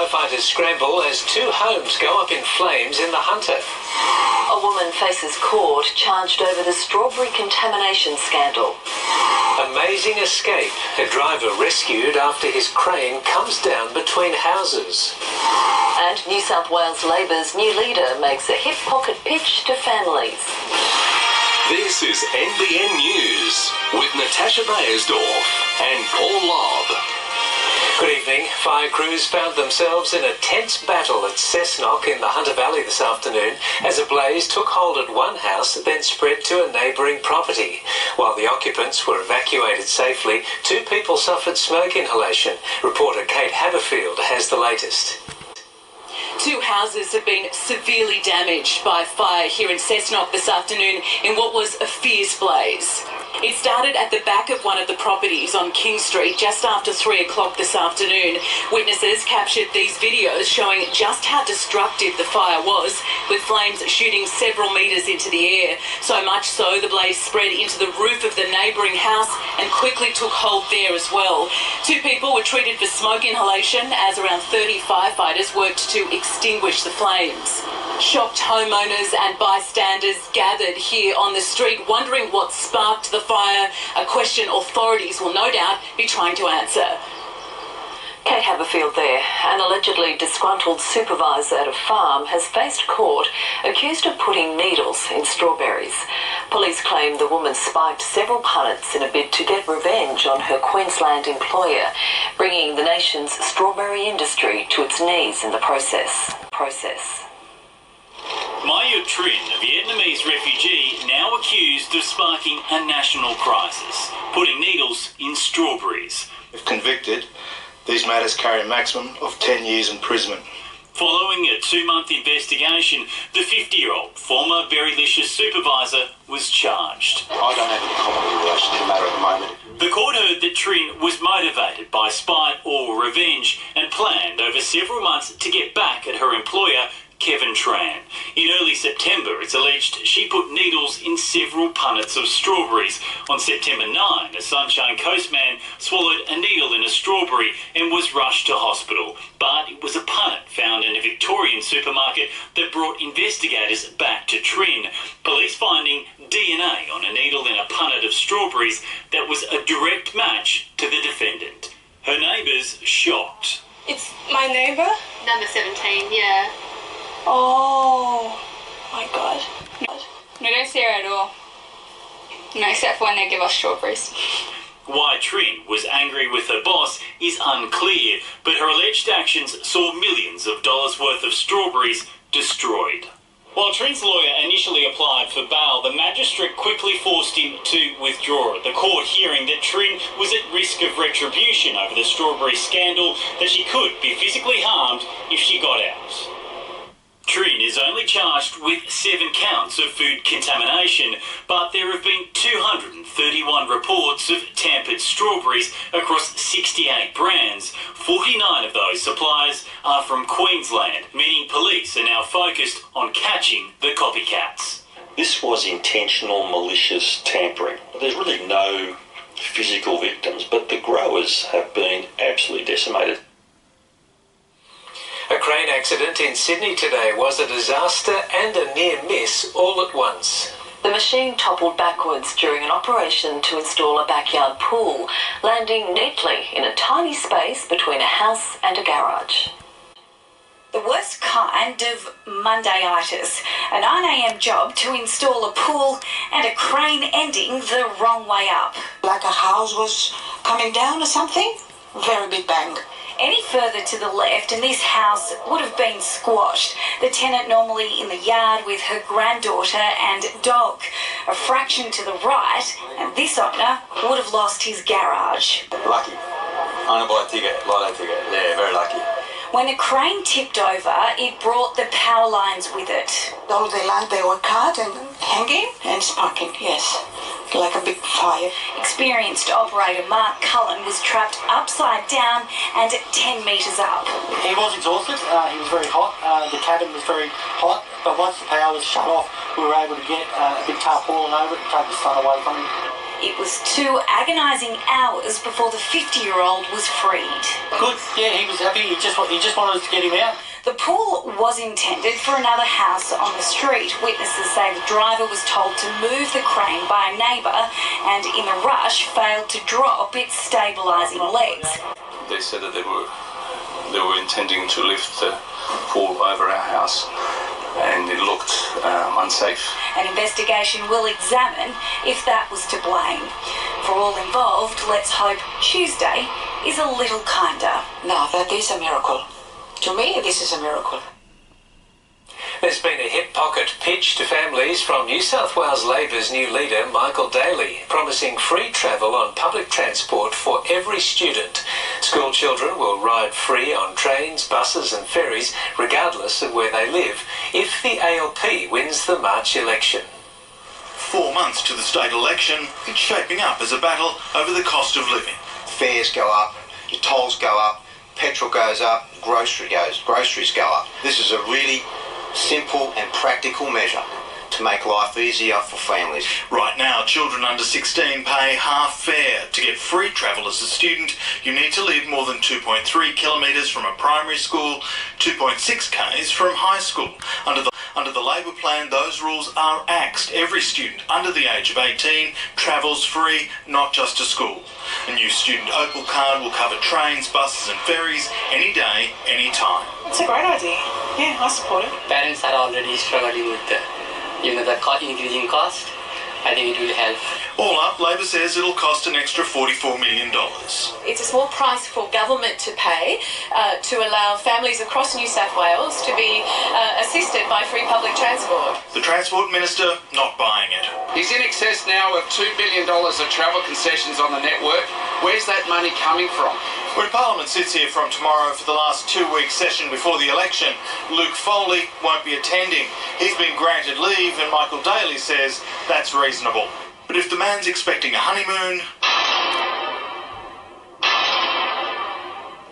Firefighters scramble as 2 homes go up in flames in the Hunter. A woman faces court charged over the strawberry contamination scandal. Amazing escape. A driver rescued after his crane comes down between houses. And New South Wales Labor's new leader makes a hip pocket pitch to families. This is NBN News with Natasha Beyersdorf and Paul Lobb. Good evening. Fire crews found themselves in a tense battle at Cessnock in the Hunter Valley this afternoon as a blaze took hold at one house, then spread to a neighbouring property. While the occupants were evacuated safely, 2 people suffered smoke inhalation. Reporter Kate Haberfield has the latest. 2 houses have been severely damaged by fire here in Cessnock this afternoon in what was a fierce blaze. It started at the back of one of the properties on King Street just after 3 o'clock this afternoon. Witnesses captured these videos showing just how destructive the fire was, with flames shooting several metres into the air. So much so the blaze spread into the roof of the neighbouring house and quickly took hold there as well. 2 people were treated for smoke inhalation as around 30 firefighters worked to extinguish the flames. Shocked homeowners and bystanders gathered here on the street wondering what sparked the fire, a question authorities will no doubt be trying to answer. Kate Haberfield there. An allegedly disgruntled supervisor at a farm has faced court accused of putting needles in strawberries. Police claim the woman spiked several punnets in a bid to get revenge on her Queensland employer, bringing the nation's strawberry industry to its knees in the process. Maya Trin, a Vietnamese refugee, now accused of sparking a national crisis, putting needles in strawberries. If convicted, these matters carry a maximum of 10 years imprisonment. Following a 2-month investigation, the 50-year-old former Berrylicious supervisor was charged. I don't have any comment in relation to the matter at the moment. The court heard that Trin was motivated by spite or revenge and planned over several months to get back at her employer, Kevin Tran. In early September, it's alleged she put needles in several punnets of strawberries. On September 9, a Sunshine Coast man swallowed a needle in a strawberry and was rushed to hospital. But it was a punnet found in a Victorian supermarket that brought investigators back to Trin. Police finding DNA on a needle in a punnet of strawberries that was a direct match to the defendant. Her neighbours shocked. It's my neighbour? Number 17, yeah. Oh my god. We don't see her at all. No, except for when they give us strawberries. Why Trin was angry with her boss is unclear, but her alleged actions saw millions of dollars worth of strawberries destroyed. While Trin's lawyer initially applied for bail, the magistrate quickly forced him to withdraw it, the court hearing that Trin was at risk of retribution over the strawberry scandal, that she could be physically harmed if she got out. Trin is only charged with 7 counts of food contamination, but there have been 231 reports of tampered strawberries across 68 brands. 49 of those suppliers are from Queensland, meaning police are now focused on catching the copycats. This was intentional, malicious tampering. There's really no physical victims, but the growers have been absolutely decimated. A crane accident in Sydney today was a disaster and a near miss all at once. The machine toppled backwards during an operation to install a backyard pool, landing neatly in a tiny space between a house and a garage. The worst kind of Mondayitis, a 9 a.m. job to install a pool and a crane ending the wrong way up. Like a house was coming down or something? Very big bang. Any further to the left and this house would have been squashed. The tenant normally in the yard with her granddaughter and dog. A fraction to the right and this owner would have lost his garage. Lucky. Owner by a ticket, lotto ticket. Yeah, very lucky. When the crane tipped over, it brought the power lines with it. All the lines, they were cut and hanging and sparking, yes. Like a big fire. Experienced operator Mark Cullen was trapped upside down and 10 metres up. He was exhausted, he was very hot, the cabin was very hot, but once the power was shut off, we were able to get a big tarpaulin over it and take the sun away from him. It was 2 agonising hours before the 50-year-old was freed. Good, yeah, he was happy. He just wanted us to get him out. The pool was intended for another house on the street. Witnesses say the driver was told to move the crane by a neighbour and in a rush failed to drop its stabilising legs. They said that they were intending to lift the pool over our house, and it looked unsafe. An investigation will examine if that was to blame. For all involved, let's hope Tuesday is a little kinder. No, that is a miracle. To me, this is a miracle. There's been a hip pocket pitch to families from New South Wales Labor's new leader, Michael Daly, promising free travel on public transport for every student. School children will ride free on trains, buses and ferries, regardless of where they live, if the ALP wins the March election. 4 months to the state election, it's shaping up as a battle over the cost of living. Fares go up, your tolls go up, petrol goes up, groceries go up. This is a really simple and practical measure to make life easier for families. Right now, children under 16 pay half fare. To get free travel as a student, you need to live more than 2.3 kilometres from a primary school, 2.6 k's from high school. Under the Labor plan, those rules are axed. Every student under the age of 18 travels free, not just to school. A new student Opal card will cover trains, buses and ferries any day, any time. It's a great idea. Yeah, I support it. Parents are already struggling with the increasing cost. I think it will help. All up, Labor says it'll cost an extra $44 million. It's a small price for government to pay to allow families across New South Wales to be assisted by free public transport. The Transport Minister not buying it. He's in excess now of $2 billion of travel concessions on the network. Where's that money coming from? When Parliament sits here from tomorrow for the last 2-week session before the election, Luke Foley won't be attending. He's been granted leave and Michael Daly says that's reasonable. But if the man's expecting a honeymoon,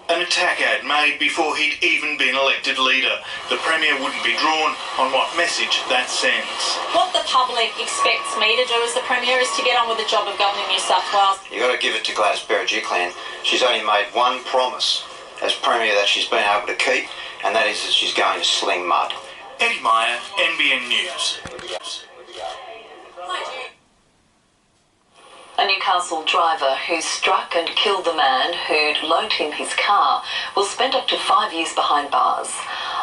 an attack ad made before he'd even been elected leader. The Premier wouldn't be drawn on what message that sends. What the public expects me to do as the Premier is to get on with the job of governing New South Wales. You've got to give it to Gladys Berejiklian. She's only made one promise as Premier that she's been able to keep, and that is that she's going to sling mud. Eddie Meyer, NBN News. A Newcastle driver who struck and killed the man who'd loaned him his car will spend up to 5 years behind bars.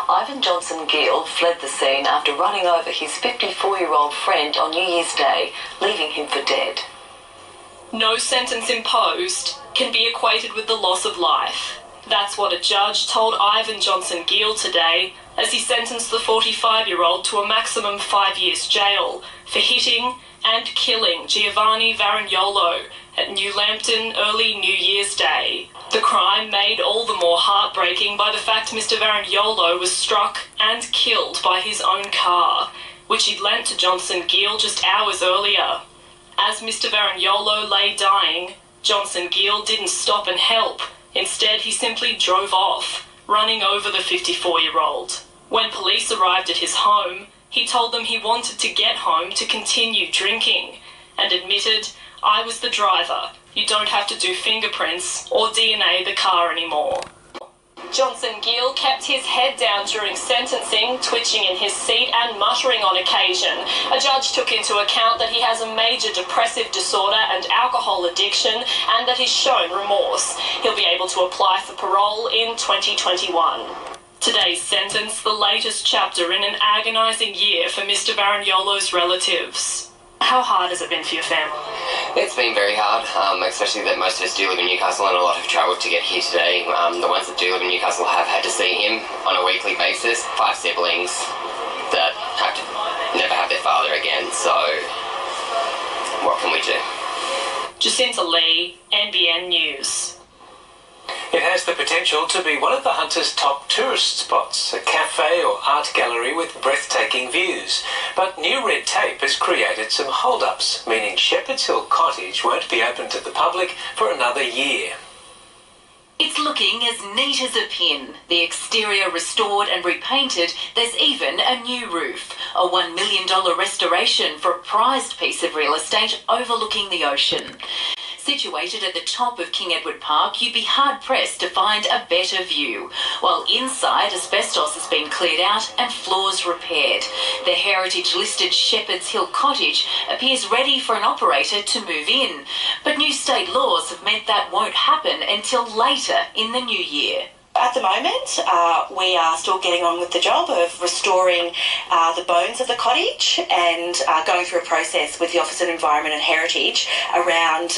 Ivan Johnson-Gill fled the scene after running over his 54-year-old friend on New Year's Day, leaving him for dead. No sentence imposed can be equated with the loss of life. That's what a judge told Ivan Johnson-Gill today as he sentenced the 45-year-old to a maximum 5 years jail for hitting and killing Giovanni Varignolo at New Lambton early New Year's Day. The crime made all the more heartbreaking by the fact Mr. Varignolo was struck and killed by his own car, which he'd lent to Johnson-Gill just hours earlier. As Mr. Varignolo lay dying, Johnson-Gill didn't stop and help. Instead, he simply drove off, running over the 54-year-old. When police arrived at his home, he told them he wanted to get home to continue drinking and admitted, "I was the driver. You don't have to do fingerprints or DNA the car anymore." Johnson-Gill kept his head down during sentencing, twitching in his seat and muttering on occasion. A judge took into account that he has a major depressive disorder and alcohol addiction and that he's shown remorse. He'll be able to apply for parole in 2021. Today's sentence, the latest chapter in an agonising year for Mr. Varignolo's relatives. How hard has it been for your family? It's been very hard, especially that most of us do live in Newcastle and a lot have travelled to get here today. The ones that do live in Newcastle have had to see him on a weekly basis. 5 siblings that have to never have their father again, so what can we do? Jacinta Lee, NBN News. It has the potential to be one of the Hunter's top tourist spots, a cafe or art gallery with breathtaking views. But new red tape has created some hold-ups, meaning Shepherd's Hill Cottage won't be open to the public for another year. It's looking as neat as a pin. The exterior restored and repainted. There's even a new roof. A $1 million restoration for a prized piece of real estate overlooking the ocean. Situated at the top of King Edward Park, you'd be hard-pressed to find a better view. While inside, asbestos has been cleared out and floors repaired. The heritage-listed Shepherd's Hill Cottage appears ready for an operator to move in. But new state laws have meant that won't happen until later in the new year. At the moment, we are still getting on with the job of restoring the bones of the cottage and going through a process with the Office of Environment and Heritage around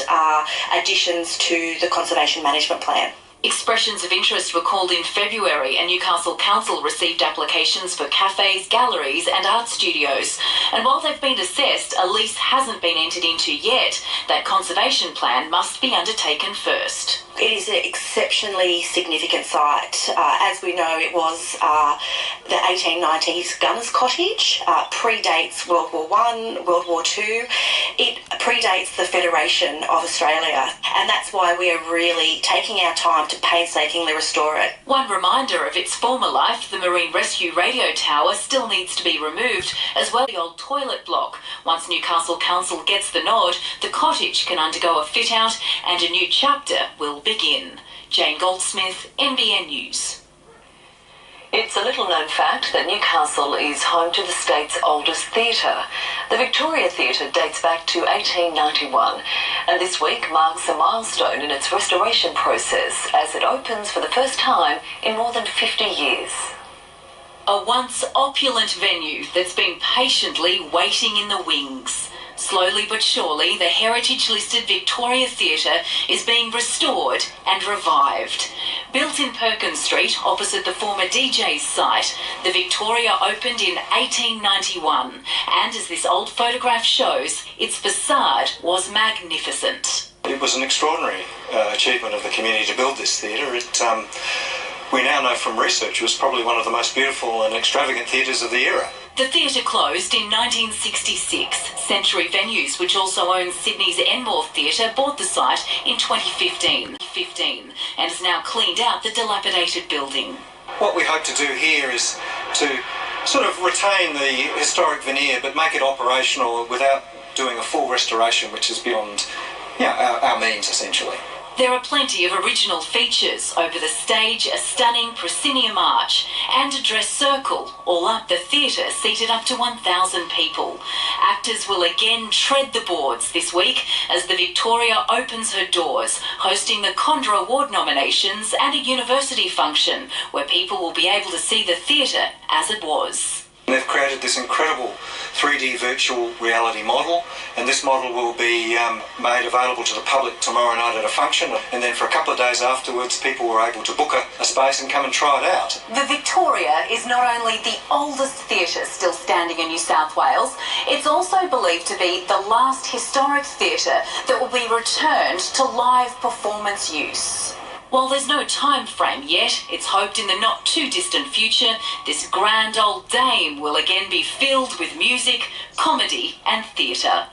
additions to the Conservation Management Plan. Expressions of interest were called in February, and Newcastle Council received applications for cafes, galleries and art studios. And while they've been assessed, a lease hasn't been entered into yet. That conservation plan must be undertaken first. It is an exceptionally significant site. As we know, it was the 1890s Gunners Cottage, predates World War I, World War II. It predates the Federation of Australia, and that's why we are really taking our time to painstakingly restore it. One reminder of its former life, the Marine Rescue Radio Tower still needs to be removed, as well as the old toilet block. Once Newcastle Council gets the nod, the cottage can undergo a fit-out and a new chapter will begin. Jane Goldsmith, NBN News. It's a little-known fact that Newcastle is home to the state's oldest theatre. The Victoria Theatre dates back to 1891, and this week marks a milestone in its restoration process as it opens for the first time in more than 50 years. A once opulent venue that's been patiently waiting in the wings. Slowly but surely, the heritage-listed Victoria Theatre is being restored and revived. Built in Perkins Street, opposite the former DJ's site, the Victoria opened in 1891, and as this old photograph shows, its facade was magnificent. It was an extraordinary achievement of the community to build this theatre. We now know from research it was probably one of the most beautiful and extravagant theatres of the era. The theatre closed in 1966. Century Venues, which also owns Sydney's Enmore Theatre, bought the site in 2015 and has now cleaned out the dilapidated building. What we hope to do here is to sort of retain the historic veneer but make it operational without doing a full restoration, which is beyond our means, essentially. There are plenty of original features. Over the stage, a stunning proscenium arch and a dress circle. All up, the theatre seated up to 1,000 people. Actors will again tread the boards this week as the Victoria opens her doors, hosting the Condra Award nominations and a university function where people will be able to see the theatre as it was. They've created this incredible 3D virtual reality model, and this model will be made available to the public tomorrow night at a function, and then for a couple of days afterwards people were able to book a space and come and try it out. The Victoria is not only the oldest theatre still standing in New South Wales, it's also believed to be the last historic theatre that will be returned to live performance use. While there's no time frame yet, it's hoped in the not-too-distant future this grand old dame will again be filled with music, comedy and theatre.